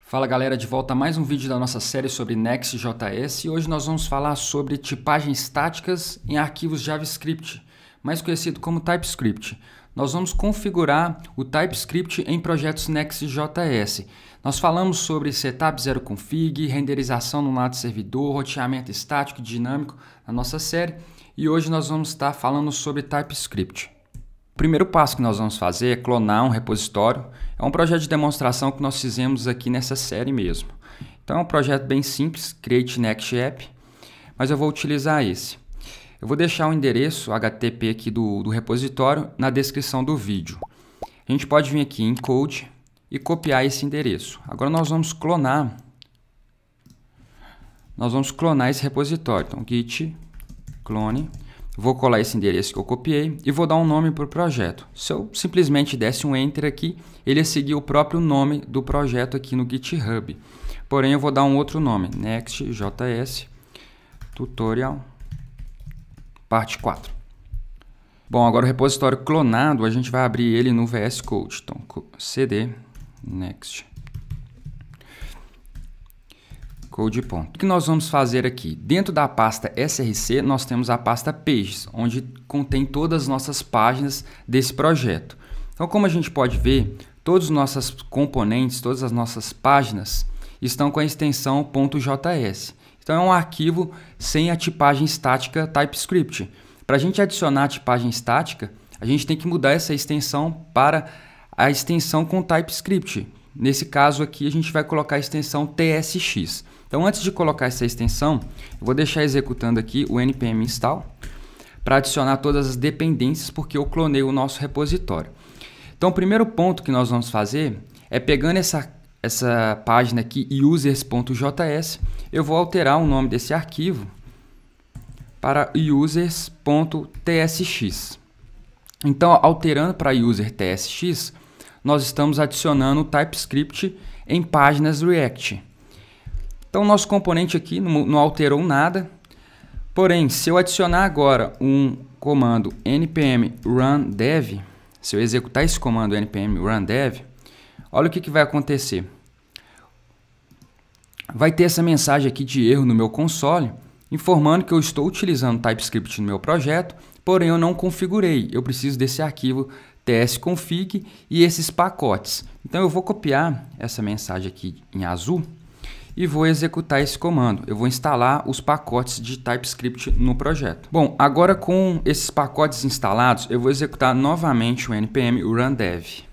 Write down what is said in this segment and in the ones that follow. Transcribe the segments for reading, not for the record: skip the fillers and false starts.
Fala galera, de volta a mais um vídeo da nossa série sobre Next.js e hoje nós vamos falar sobre tipagens estáticas em arquivos JavaScript, mais conhecido como TypeScript. Nós vamos configurar o TypeScript em projetos Next.js. Nós falamos sobre setup zero config, renderização no lado servidor, roteamento estático e dinâmico na nossa série e hoje nós vamos estar falando sobre TypeScript. O primeiro passo que nós vamos fazer é clonar um repositório. É um projeto de demonstração que nós fizemos aqui nessa série mesmo. Então é um projeto bem simples, Create Next App, mas eu vou utilizar esse. Eu vou deixar o endereço HTTP aqui do repositório na descrição do vídeo. A gente pode vir aqui em Code e copiar esse endereço. Agora nós vamos clonar esse repositório. Então git clone. Vou colar esse endereço que eu copiei e vou dar um nome para o projeto. Se eu simplesmente desse um Enter aqui, ele ia seguir o próprio nome do projeto aqui no GitHub. Porém, eu vou dar um outro nome, Next.js Tutorial Parte 4. Bom, agora o repositório clonado, a gente vai abrir ele no VS Code. Então, cd next code. O que nós vamos fazer aqui? Dentro da pasta src, nós temos a pasta pages, onde contém todas as nossas páginas desse projeto. Então, como a gente pode ver, todos os nossos componentes, todas as nossas páginas estão com a extensão .js. Então, é um arquivo sem a tipagem estática TypeScript. Para a gente adicionar a tipagem estática, a gente tem que mudar essa extensão para a extensão com TypeScript. Nesse caso aqui, a gente vai colocar a extensão tsx. Então, antes de colocar essa extensão, eu vou deixar executando aqui o npm install para adicionar todas as dependências, porque eu clonei o nosso repositório. Então, o primeiro ponto que nós vamos fazer é pegando essa página aqui, users.js, eu vou alterar o nome desse arquivo para users.tsx. Então, alterando para user.tsx, nós estamos adicionando o TypeScript em páginas React. Então, nosso componente aqui não alterou nada. Porém, se eu adicionar agora um comando npm run dev, se eu executar esse comando npm run dev, olha o que vai acontecer. Vai ter essa mensagem aqui de erro no meu console, informando que eu estou utilizando TypeScript no meu projeto, porém eu não configurei. Eu preciso desse arquivo tsconfig e esses pacotes. Então, eu vou copiar essa mensagem aqui em azul e vou executar esse comando. Eu vou instalar os pacotes de TypeScript no projeto. Bom, agora com esses pacotes instalados, eu vou executar novamente o npm run dev.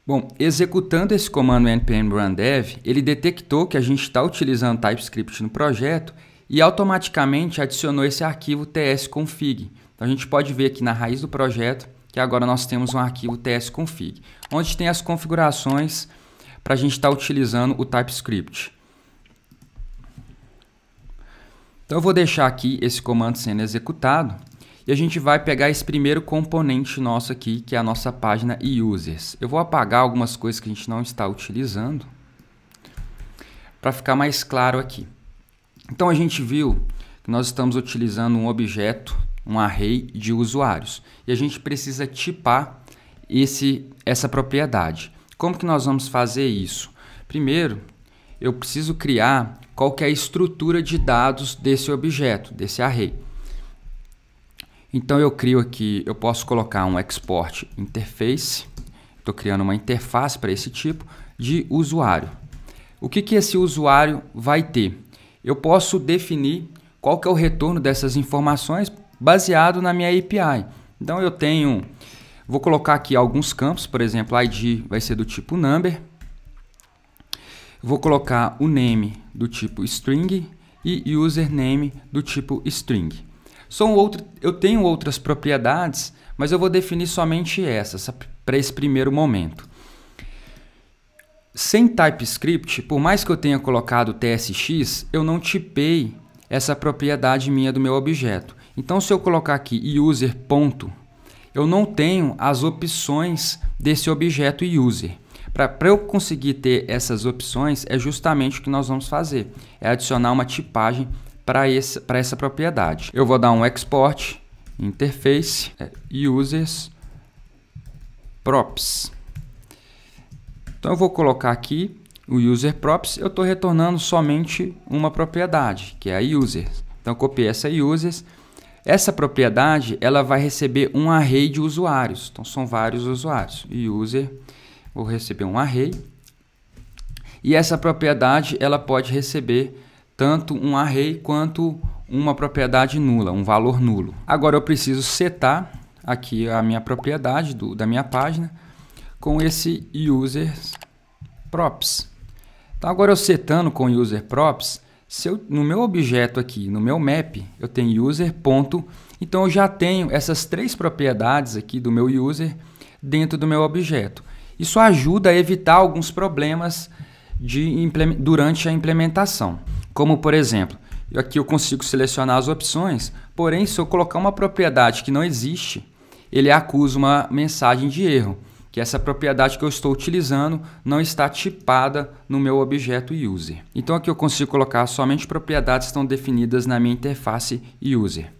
Bom, executando esse comando npm run dev, ele detectou que a gente está utilizando TypeScript no projeto e automaticamente adicionou esse arquivo tsconfig. Então, a gente pode ver aqui na raiz do projeto que agora nós temos um arquivo tsconfig, onde tem as configurações para a gente estar utilizando o TypeScript. Então, eu vou deixar aqui esse comando sendo executado e a gente vai pegar esse primeiro componente nosso aqui, que é a nossa página users. Eu vou apagar algumas coisas que a gente não está utilizando para ficar mais claro aqui. Então, a gente viu que nós estamos utilizando um objeto, um array de usuários, e a gente precisa tipar essa propriedade. Como que nós vamos fazer isso? Primeiro, eu preciso criar qual que é a estrutura de dados desse objeto, desse array. Então, eu crio aqui, eu posso colocar um export interface, estou criando uma interface para esse tipo de usuário. O que esse usuário vai ter? Eu posso definir qual que é o retorno dessas informações baseado na minha API. Então, vou colocar aqui alguns campos, por exemplo, ID vai ser do tipo number. Vou colocar o name do tipo string e username do tipo string. Eu tenho outras propriedades, mas eu vou definir somente essas para esse primeiro momento. Sem TypeScript, por mais que eu tenha colocado tsx, eu não tipei essa propriedade minha do meu objeto. Então, se eu colocar aqui user ponto, eu não tenho as opções desse objeto user. Para eu conseguir ter essas opções, é justamente o que nós vamos fazer. É adicionar uma tipagem para essa propriedade. Eu vou dar um export interface users props. Então eu vou colocar aqui o user props, eu estou retornando somente uma propriedade, que é a user. Então eu copiei essa users. Essa propriedade ela vai receber um array de usuários. Então são vários usuários. User, vou receber um array. E essa propriedade ela pode receber tanto um array quanto uma propriedade nula, um valor nulo. Agora eu preciso setar aqui a minha propriedade da minha página com esse user props. Então agora eu setando com user props, no meu objeto aqui, no meu map, eu tenho user ponto, então eu já tenho essas três propriedades aqui do meu user dentro do meu objeto. Isso ajuda a evitar alguns problemas durante a implementação. Como por exemplo, aqui eu consigo selecionar as opções, porém se eu colocar uma propriedade que não existe, ele acusa uma mensagem de erro, que essa propriedade que eu estou utilizando não está tipada no meu objeto user. Então aqui eu consigo colocar somente propriedades que estão definidas na minha interface user.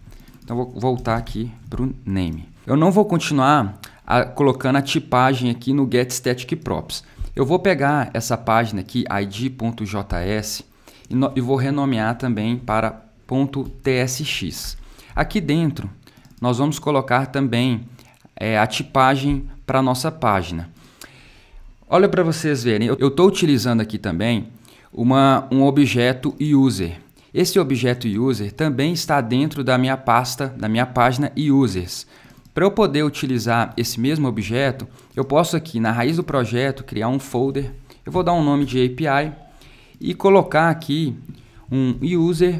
Então vou voltar aqui para o name. Eu não vou continuar colocando a tipagem aqui no getStaticProps. Eu vou pegar essa página aqui, id.js, e vou renomear também para .tsx. Aqui dentro, nós vamos colocar também a tipagem para a nossa página. Olha para vocês verem, eu estou utilizando aqui também um objeto user. Esse objeto user também está dentro da minha pasta, da minha página users. Para eu poder utilizar esse mesmo objeto, eu posso aqui na raiz do projeto criar um folder. Eu vou dar um nome de API e colocar aqui um user.ts.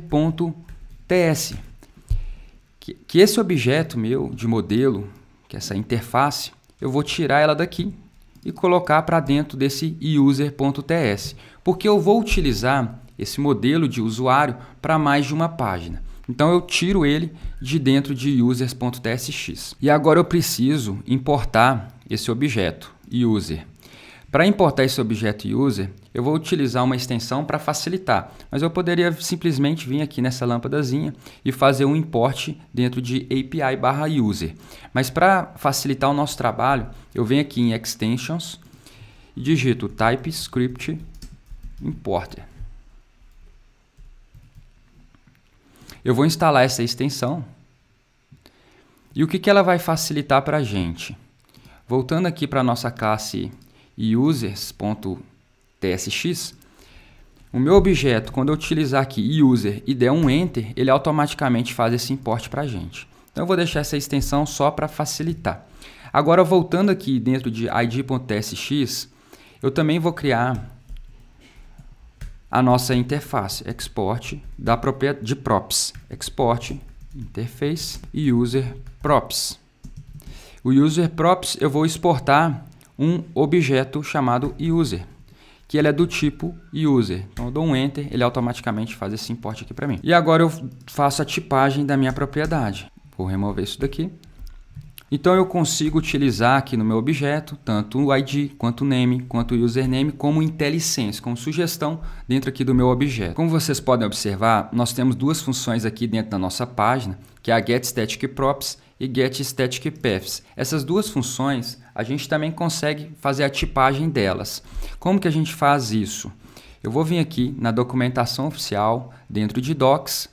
Que esse objeto meu de modelo, que é essa interface, eu vou tirar ela daqui e colocar para dentro desse user.ts, porque eu vou utilizar esse modelo de usuário para mais de uma página. Então eu tiro ele de dentro de users.tsx. E agora eu preciso importar esse objeto user. Para importar esse objeto user, eu vou utilizar uma extensão para facilitar, mas eu poderia simplesmente vir aqui nessa lâmpadazinha e fazer um import dentro de API/user. Mas para facilitar o nosso trabalho, eu venho aqui em Extensions e digito TypeScript Importer. Eu vou instalar essa extensão e o que ela vai facilitar para a gente? Voltando aqui para a nossa classe users.tsx, o meu objeto, quando eu utilizar aqui user e der um enter, ele automaticamente faz esse import para a gente. Então eu vou deixar essa extensão só para facilitar. Agora voltando aqui dentro de id.tsx, eu também vou criar a nossa interface export da propriedade de props, export interface e user props. O user props eu vou exportar um objeto chamado user, que ele é do tipo user. Então eu dou um enter, ele automaticamente faz esse import aqui para mim. E agora eu faço a tipagem da minha propriedade. Vou remover isso daqui. Então eu consigo utilizar aqui no meu objeto tanto o ID, quanto o name, quanto o username como IntelliSense, como sugestão dentro aqui do meu objeto. Como vocês podem observar, nós temos duas funções aqui dentro da nossa página, que é a getStaticProps e getStaticPaths. Essas duas funções, a gente também consegue fazer a tipagem delas. Como que a gente faz isso? Eu vou vir aqui na documentação oficial, dentro de Docs,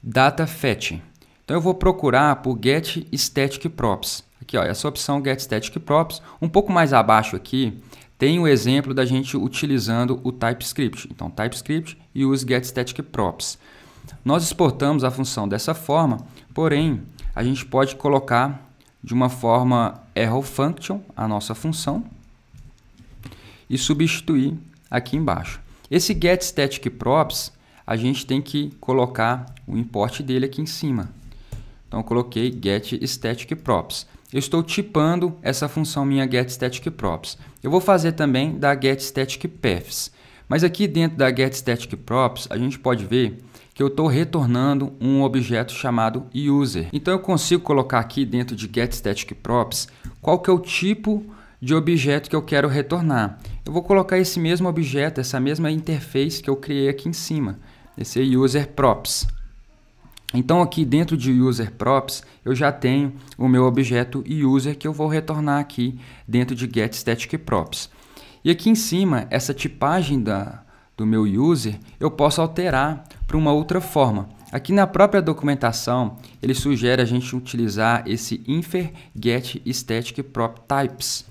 Data Fetching. Então eu vou procurar por getStaticProps. Aqui, ó, essa opção getStaticProps. Um pouco mais abaixo aqui tem o exemplo da gente utilizando o TypeScript. Então TypeScript e use getStaticProps. Nós exportamos a função dessa forma, porém a gente pode colocar de uma forma arrow function a nossa função e substituir aqui embaixo. Esse getStaticProps a gente tem que colocar o import dele aqui em cima. Então eu coloquei getStaticProps. Eu estou tipando essa função minha getStaticProps. Eu vou fazer também da getStaticPaths. Mas aqui dentro da getStaticProps a gente pode ver que eu estou retornando um objeto chamado user. Então eu consigo colocar aqui dentro de getStaticProps qual que é o tipo de objeto que eu quero retornar. Eu vou colocar esse mesmo objeto, essa mesma interface que eu criei aqui em cima, esse userProps. Então aqui dentro de userProps eu já tenho o meu objeto user que eu vou retornar aqui dentro de getStaticProps. E aqui em cima, essa tipagem do meu user, eu posso alterar para uma outra forma. Aqui na própria documentação, ele sugere a gente utilizar esse infer get static prop types.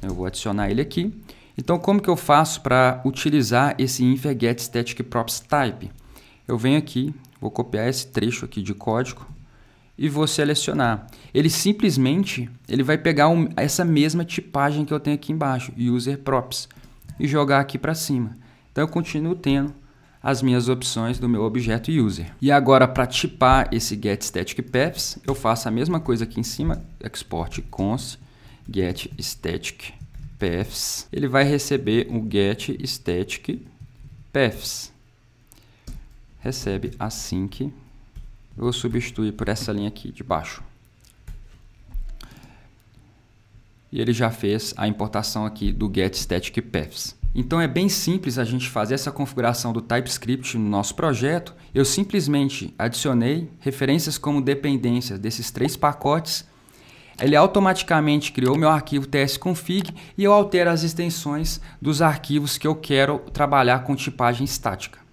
Eu vou adicionar ele aqui. Então, como que eu faço para utilizar esse infer get static props type? Eu venho aqui, vou copiar esse trecho aqui de código e vou selecionar. Ele simplesmente vai pegar essa mesma tipagem que eu tenho aqui embaixo, user props, e jogar aqui para cima. Então, eu continuo tendo as minhas opções do meu objeto user. E agora, para tipar esse get static paths, eu faço a mesma coisa aqui em cima, export const get static paths. Ele vai receber o get static paths. Recebe async. Eu vou substituir por essa linha aqui de baixo. E ele já fez a importação aqui do get static paths. Então é bem simples a gente fazer essa configuração do TypeScript no nosso projeto. Eu simplesmente adicionei referências como dependências desses 3 pacotes. Ele automaticamente criou meu arquivo tsconfig e eu altero as extensões dos arquivos que eu quero trabalhar com tipagem estática.